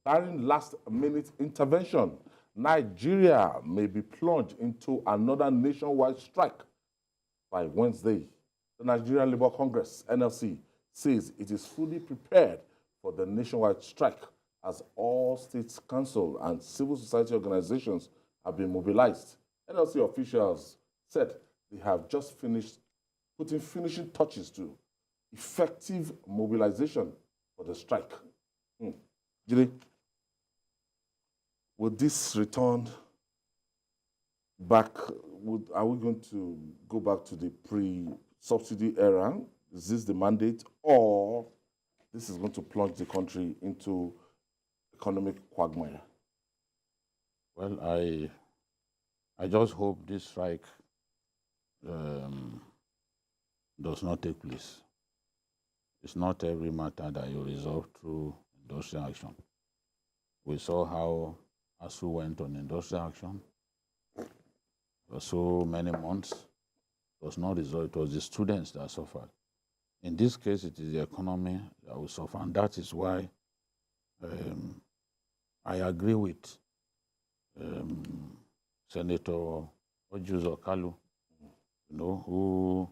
Barring last-minute intervention, Nigeria may be plunged into another nationwide strike by Wednesday. The Nigerian Labour Congress, NLC, says it is fully prepared for the nationwide strike as all state council and civil society organizations have been mobilized. NLC officials said they have just finished putting finishing touches to effective mobilization for the strike. Jide, will this return back? Are we going to go back to the pre-subsidy era? Is this the mandate, or this is going to plunge the country into economic quagmire? Well, I just hope this strike does not take place. It's not every matter that you resolve through industrial action. We saw how ASU went on industrial action for so many months. It was not resolved. It was the students that suffered. In this case, it is the economy that will suffer, and that is why I agree with Senator Ojuzo Kalu, who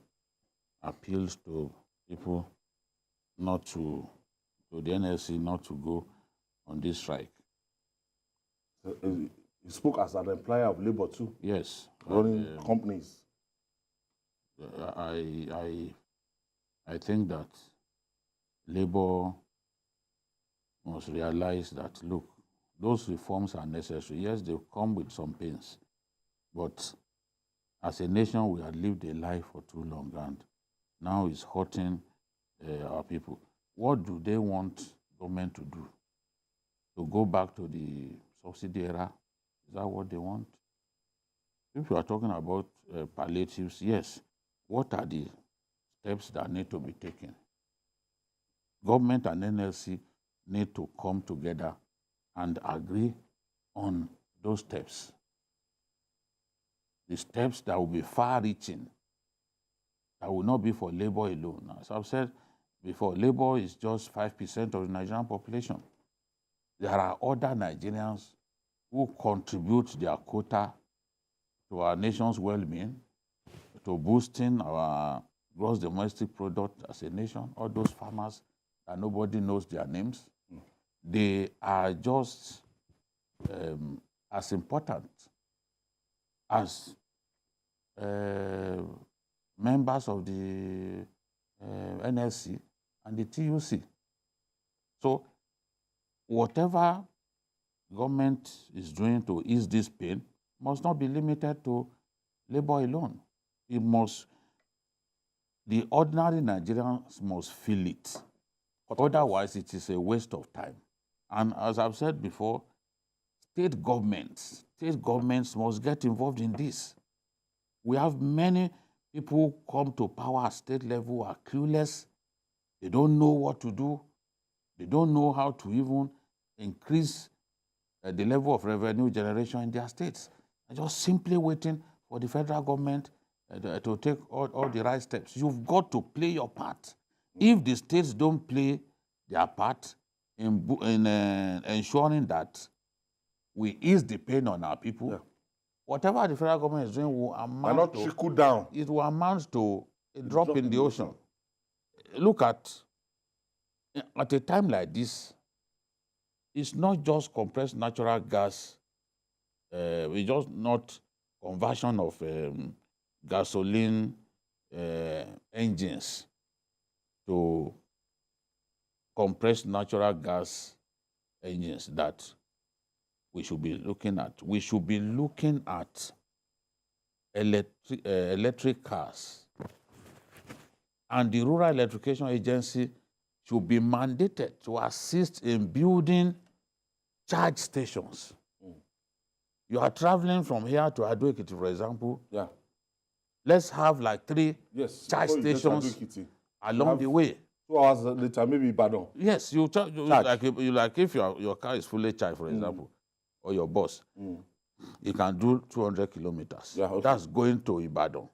appeals to people not to the NLC not to go on this strike. He spoke as an employer of labor too. Yes, running companies. I think that labor must realize that, look, those reforms are necessary. Yes, they come with some pains, but as a nation, we have lived a life for too long, and now it's hurting our people. What do they want government to do? To go back to the subsidy era? Is that what they want? If you are talking about palliatives, yes. What are the steps that need to be taken? Government and NLC need to come together and agree on those steps. The steps that will be far-reaching, that will not be for labor alone. As I've said before, labor is just 5% of the Nigerian population. There are other Nigerians who contribute their quota to our nation's well-being, to boosting our gross domestic product as a nation. All those farmers that nobody knows their names, they are just as important as members of the NLC and the TUC. So whatever government is doing to ease this pain must not be limited to labor alone. It must, the ordinary Nigerians must feel it. Otherwise, it is a waste of time. And as I've said before, state governments must get involved in this. We have many people who come to power at state level are clueless. They don't know what to do. They don't know how to even increase the level of revenue generation in their states. They're just simply waiting for the federal government to take all the right steps. You've got to play your part. If the states don't play their part in ensuring that we ease the pain on our people, whatever the federal government is doing will amount to trickle down. It will amount to a drop in the ocean. Look at a time like this, it's not just compressed natural gas. It's just not conversion of gasoline engines to compressed natural gas engines that we should be looking at. We should be looking at electric cars. And the Rural Electrification Agency should be mandated to assist in building charge stations. You are traveling from here to Ado-Ekiti, for example. Yeah. Let's have like 3 charge stations along the way. 2 hours later, maybe Ibadan. Yes, you like if your car is fully charged, for example, or your bus, you can do 200 kilometers. Yeah, okay. That's going to Ibadan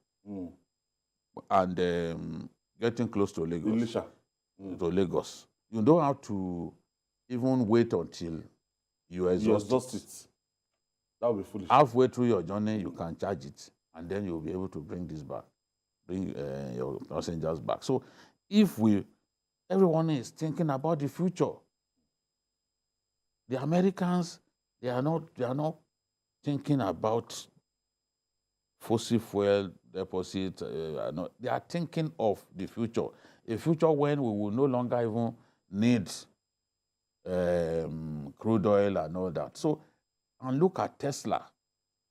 and getting close to Lagos. To Lagos. You don't have to even wait until you You exhaust it. it. That would be foolish. Halfway through your journey, you can charge it, and then you'll be able to bring this back, bring your passengers back. So if everyone is thinking about the future, the Americans, they are not thinking about fossil fuel deposit. They are thinking of the future, a future when we will no longer even need crude oil and all that. So, and look at Tesla.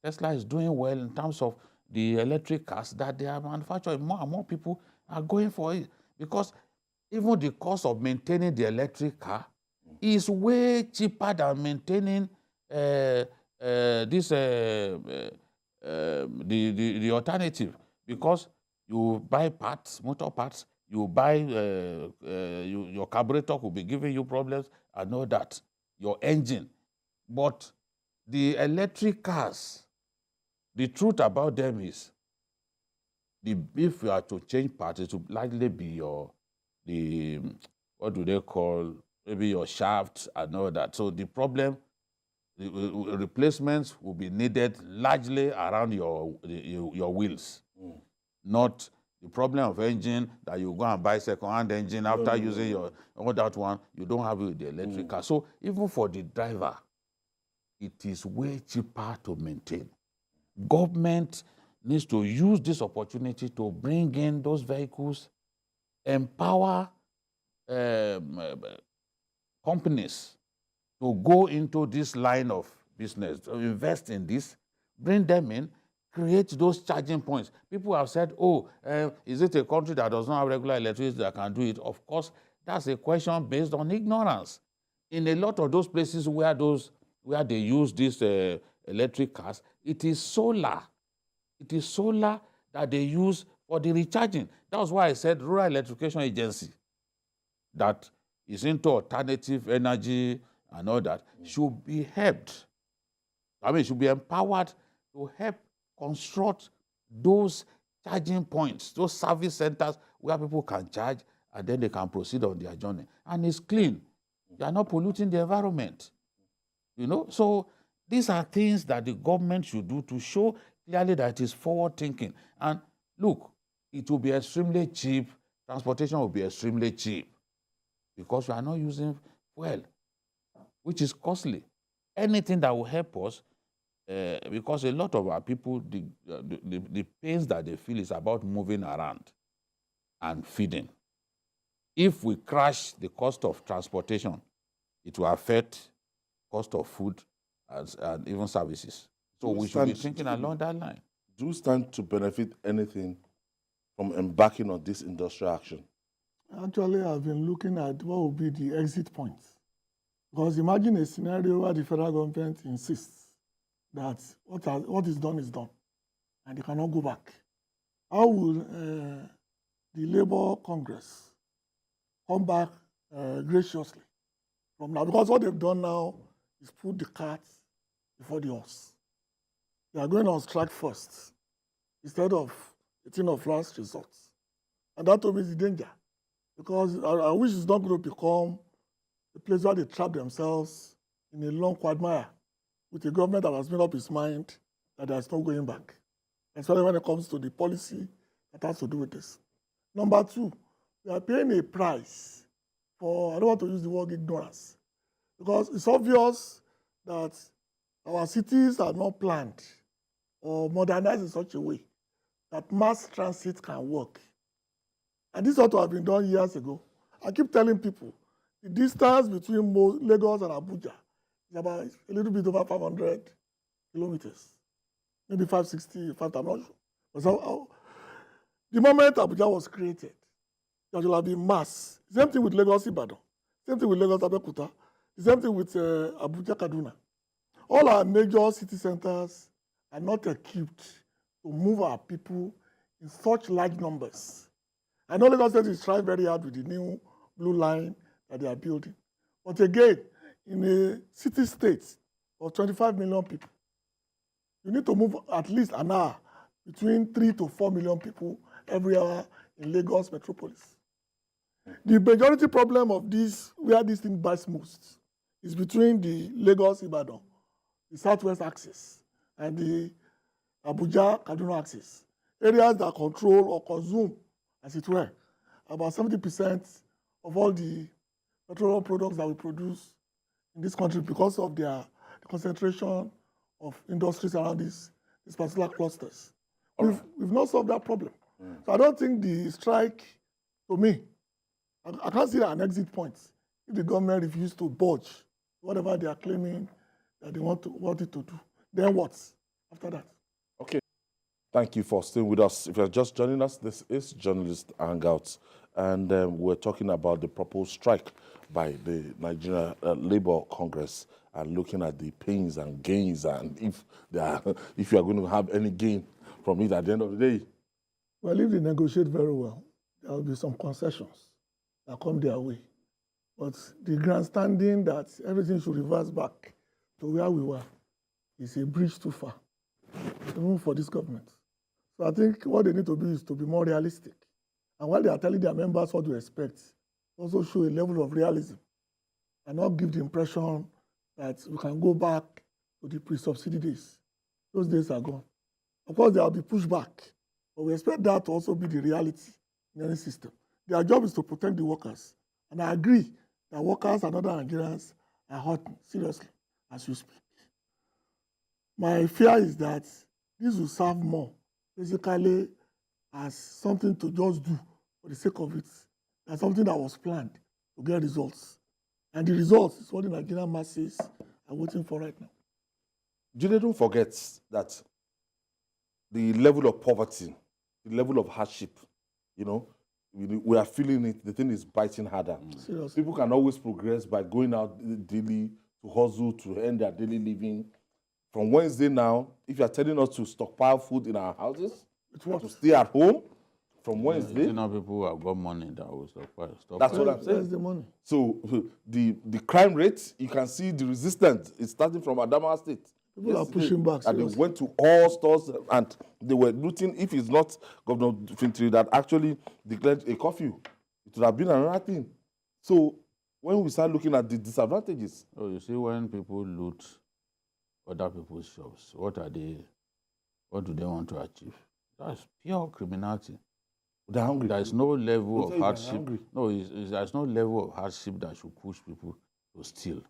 Tesla is doing well in terms of the electric cars that they are manufacturing. More and more people are going for it because even the cost of maintaining the electric car is way cheaper than maintaining the alternative, because you buy parts, motor parts, you buy your carburetor could be giving you problems and all that, your engine. But the electric cars, the truth about them is, if you are to change parts, it will likely be what do they call, maybe your shaft and all that. So the problem, the replacements will be needed largely around your wheels, not the problem of engine that you go and buy second-hand engine after using your all that one. You don't have it with the electric car. So even for the driver, it is way cheaper to maintain. Government needs to use this opportunity to bring in those vehicles, empower companies to go into this line of business, to invest in this, bring them in, create those charging points. People have said, is it a country that does not have regular electricity that can do it? Of course, that's a question based on ignorance. In a lot of those places where they use these electric cars, it is solar. It is solar that they use for the recharging. That's why I said Rural Electrification Agency, that is into alternative energy and all that, should be helped. Should be empowered to help construct those charging points, those service centers where people can charge and then they can proceed on their journey. And it's clean. You are not polluting the environment. So these are things that the government should do to show clearly that it is forward thinking. And look, it will be extremely cheap. Transportation will be extremely cheap because we are not using fuel, which is costly. Anything that will help us, because a lot of our people, the pains that they feel is about moving around and feeding. If we crash the cost of transportation, it will affect cost of food and even services. So we should be thinking along that line. Do you stand to benefit anything from embarking on this industrial action? Actually, I've been looking at what will be the exit points. Because imagine a scenario where the federal government insists that what is done, and they cannot go back. How will the Labour Congress come back graciously from now? Because what they've done now is put the cart before the horse. They are going on strike first instead of a thing of last resort. And that to me is the danger. Because I wish it's not going to become a place where they trap themselves in a long quagmire with a government that has made up its mind that there's no going back, especially when it comes to the policy that has to do with this. Number two, we are paying a price for, I don't want to use the word ignorance, because it's obvious that our cities are not planned or modernized in such a way that mass transit can work. And this ought to have been done years ago. I keep telling people, the distance between Lagos and Abuja is about a little bit over 500 kilometers, maybe 560, I'm not sure. So, the moment Abuja was created, there will be mass. Same thing with Lagos Ibadan, same thing with Lagos Abeokuta, the same thing with Abuja Kaduna. All our major city centers are not equipped to move our people in such large numbers. I know Lagos State is trying very hard with the new blue line that they are building. But again, in a city state of 25 million people, you need to move at least an hour between 3 to 4 million people every hour in Lagos metropolis. The majority problem of this, where this thing bites most, is between the Lagos-Ibadan, the southwest axis, and the Abuja-Kaduna axis. Areas that control or consume, as it were, about 70% of all the petroleum products that we produce in this country because of the concentration of industries around these particular clusters. We've not solved that problem. So I don't think the strike, to me, I can't see an exit point if the government refuses to budge whatever they are claiming that they want it to do. Then what after that? Okay. Thank you for staying with us. If you're just joining us, this is Journalist Hangouts, and we're talking about the proposed strike by the Nigeria Labour Congress and looking at the pains and gains, and if you are going to have any gain from it at the end of the day. Well, if they negotiate very well, there will be some concessions that come their way. But the grandstanding that everything should reverse back to where we were is a bridge too far, even for this government. So I think what they need to do is to be more realistic. And while they are telling their members what to expect, also show a level of realism and not give the impression that we can go back to the pre-subsidy days. Those days are gone. Of course, there will be pushback, but we expect that to also be the reality in any system. Their job is to protect the workers. And I agree that workers and other Nigerians are hurting seriously as we speak. My fear is that this will serve more basically as something to just do for the sake of it, as something that was planned to get results. And the results is what the Nigerian masses are waiting for right now. Jide, don't forget that the level of poverty, the level of hardship, we are feeling it. The thing is biting harder. Seriously. People can always progress by going out daily to hustle, to earn their daily living. From Wednesday now, if you are telling us to stockpile food in our houses, to stay at home, from Wednesday. Now people have got money that will stockpile. That's what I'm saying. Where's the money? So the crime rate, you can see the resistance is starting from Adamawa State. People are pushing back. And they went to all stores and they were looting. If it's not Governor Fintiri that actually declared a curfew, it would have been another thing. So when we start looking at the disadvantages. Oh, you see, when people loot other people's shops, what do they want to achieve? That's pure criminality. They're hungry. There is no level of hardship. No, there's no level of hardship that should push people to steal.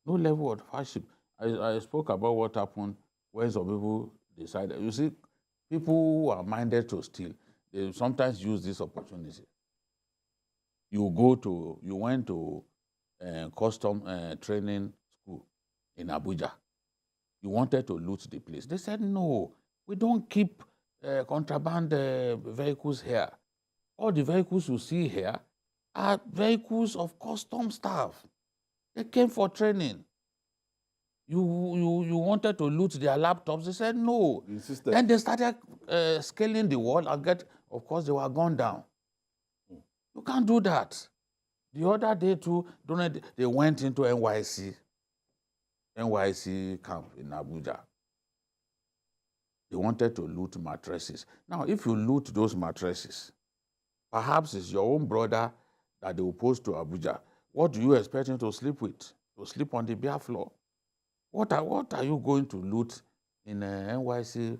No level of hardship. I spoke about what happened when some people decided. You see, people who are minded to steal, they sometimes use this opportunity. You went to custom training school in Abuja. You wanted to loot the place. They said, no, we don't keep contraband vehicles here. All the vehicles you see here are vehicles of custom staff. They came for training. You wanted to loot their laptops. They said no. Then they started scaling the wall and of course, they were gone down. You can't do that. The other day too, they went into NYC camp in Abuja. They wanted to loot mattresses. Now, if you loot those mattresses, perhaps it's your own brother that they will post to Abuja. What do you expect him to sleep with? To sleep on the bare floor? What are you going to loot in NYC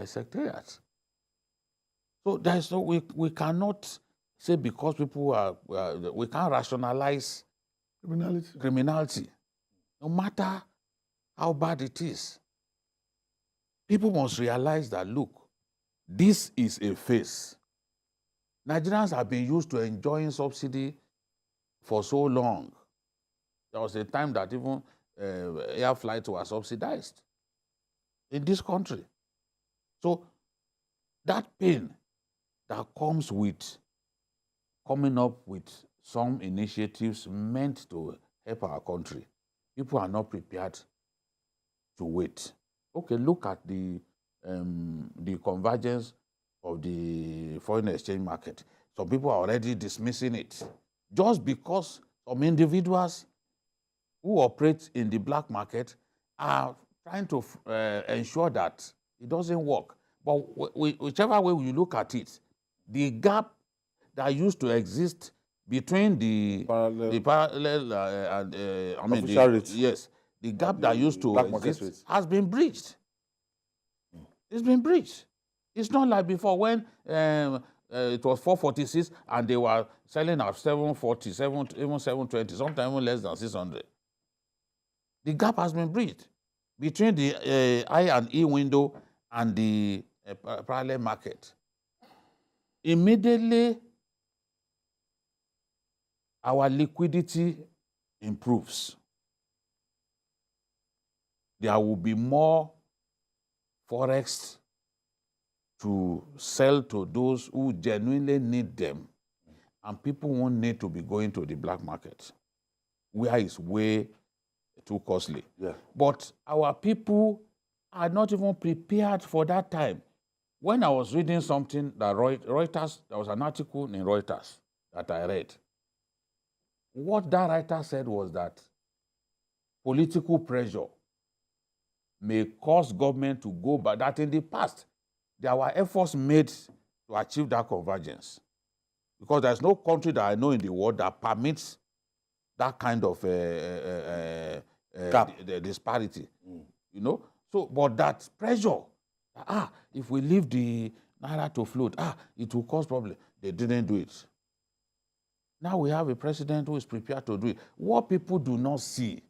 secretariat? So we cannot say because people we can't rationalize criminality, no matter how bad it is. People must realize that, look, this is a phase. Nigerians have been used to enjoying subsidy for so long. There was a time that even air flights were subsidized in this country. So that pain that comes with coming up with some initiatives meant to help our country, people are not prepared to wait. Okay, look at the convergence of the foreign exchange market. Some people are already dismissing it just because some individuals who operate in the black market are trying to ensure that it doesn't work. But whichever way you look at it, the gap that used to exist between the parallel and I mean, official rates. yes, the gap that used to black market exist rates has been breached. It's been breached. It's not like before when it was 446 and they were selling at 740, even 720, sometimes even less than 600. The gap has been breached between the I and E window and the parallel market. Immediately, our liquidity improves. There will be more forex to sell to those who genuinely need them, and people won't need to be going to the black market, where it's way too costly. Yeah. But our people are not even prepared for that time. When I was reading something that Reuters, there was an article in Reuters that I read. What that writer said was that political pressure may cause government to go back, that in the past, there were efforts made to achieve that convergence. Because there's no country that I know in the world that permits that kind of the disparity, you know. So, but that pressure, if we leave the naira to float, it will cause problem. They didn't do it. Now we have a president who is prepared to do it. What people do not see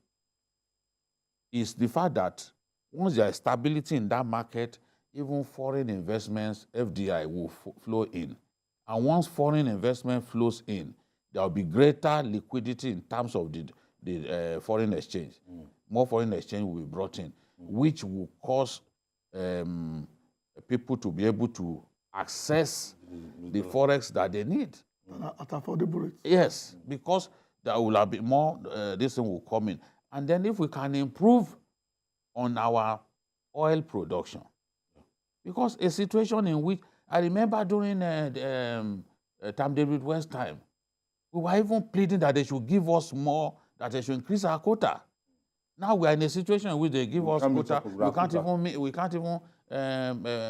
is the fact that once there is stability in that market, even foreign investments, FDI, will flow in. And once foreign investment flows in, there will be greater liquidity in terms of the foreign exchange. More foreign exchange will be brought in, which will cause people to be able to access the forex that they need. At affordable rates. Yes, because there will have been more, this thing will come in. And then if we can improve on our oil production, because a situation in which, I remember during Tam David West time, we were even pleading that they should give us more, that they should increase our quota. Now we are in a situation in which they give us quota, we can't even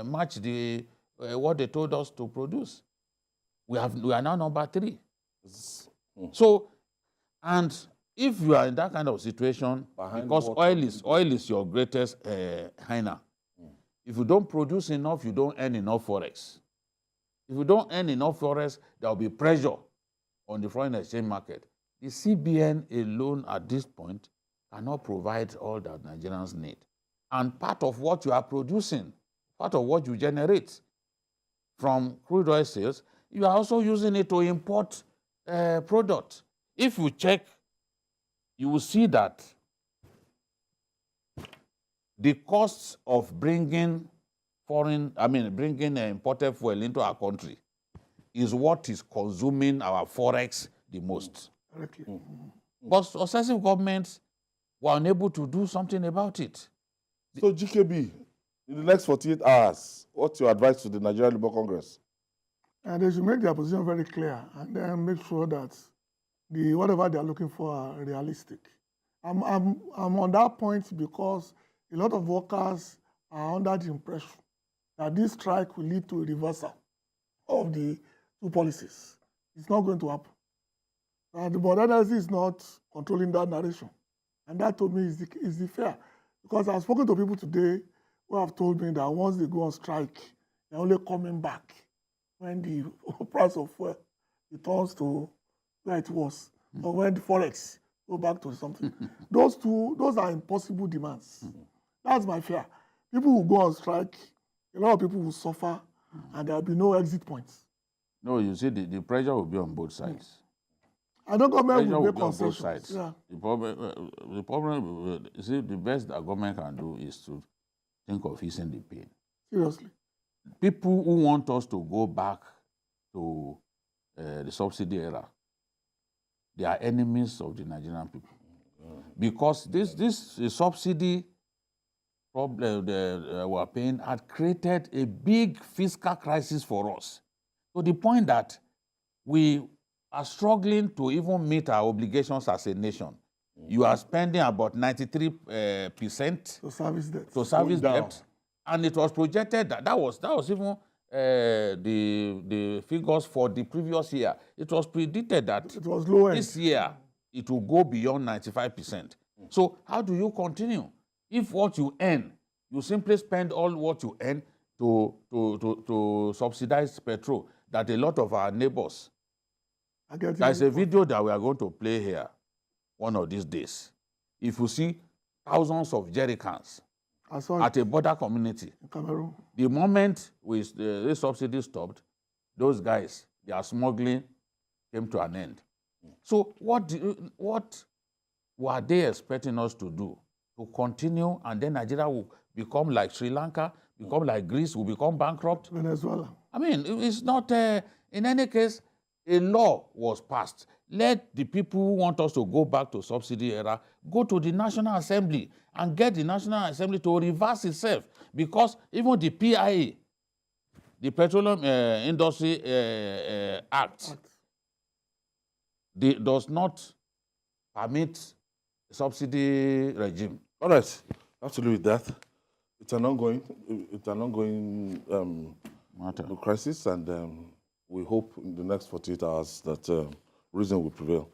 match the what they told us to produce. We are now number 3. So, and if you are in that kind of situation, because oil is your greatest hyena. If you don't produce enough, you don't earn enough forex. If you don't earn enough forex, there will be pressure on the foreign exchange market. The CBN alone at this point cannot provide all that Nigerians need. And part of what you are producing, part of what you generate from crude oil sales, you are also using it to import product. If you check, you will see that the costs of bringing imported fuel into our country is what is consuming our forex the most. But successive governments were unable to do something about it. So GKB, in the next 48 hours, what's your advice to the Nigerian Labour Congress? And they should make their position very clear and then make sure that whatever they are looking for are realistic. I'm on that point because a lot of workers are under the impression that this strike will lead to a reversal of the 2 policies. It's not going to happen. The NLC is not controlling that narration. And that, to me, is the fair. Because I've spoken to people today who have told me that once they go on strike, they're only coming back when the price of fuel returns to where it was, or when the forex go back to something. Those are impossible demands. That's my fear. People will go on strike, a lot of people will suffer, and there will be no exit points. No, you see, the pressure will be on both sides. I don't government will make concessions. On both sides. Yeah. The problem, you see, the best that government can do is to think of easing the pain. Seriously. People who want us to go back to the subsidy era, they are enemies of the Nigerian people. Because this subsidy problem we're paying had created a big fiscal crisis for us, to the point that we are struggling to even meet our obligations as a nation. You are spending about 93% to service debt. And it was projected that was even the figures for the previous year, it was predicted that It was low end. this year it will go beyond 95%. So how do you continue? If what you earn, you simply spend all what you earn to subsidize petrol, that a lot of our neighbors. There's a video that we are going to play here one of these days. If you see thousands of jerrycans at a border community, in Cameroon, the moment the subsidy stopped, those guys, their smuggling came to an end. So what were they expecting us to do? To continue, and then Nigeria will become like Sri Lanka, become like Greece, will become bankrupt? Venezuela. I mean, it's not, in any case, a law was passed. Let the people who want us to go back to subsidy era go to the National Assembly and get the National Assembly to reverse itself, because even the PIA, the Petroleum Industry Act, does not permit subsidy regime. All right, absolutely with that. It's an ongoing Matter. crisis, and we hope in the next 48 hours that reason will prevail.